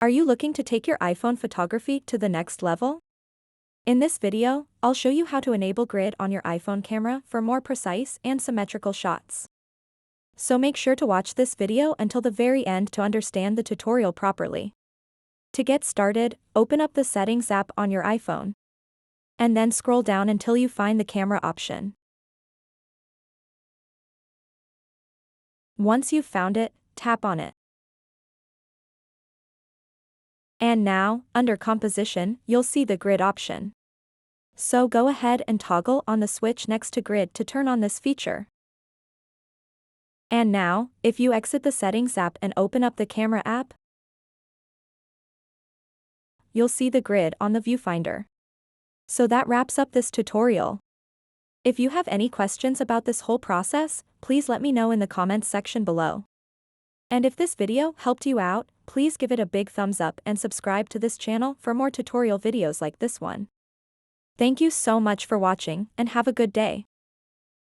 Are you looking to take your iPhone photography to the next level? In this video, I'll show you how to enable grid on your iPhone camera for more precise and symmetrical shots. So make sure to watch this video until the very end to understand the tutorial properly. To get started, open up the Settings app on your iPhone. And then scroll down until you find the camera option. Once you've found it, tap on it. And now, under Composition, you'll see the grid option. So go ahead and toggle on the switch next to grid to turn on this feature. And now, if you exit the Settings app and open up the Camera app, you'll see the grid on the viewfinder. So that wraps up this tutorial. If you have any questions about this whole process, please let me know in the comments section below. And if this video helped you out, please give it a big thumbs up and subscribe to this channel for more tutorial videos like this one. Thank you so much for watching and have a good day.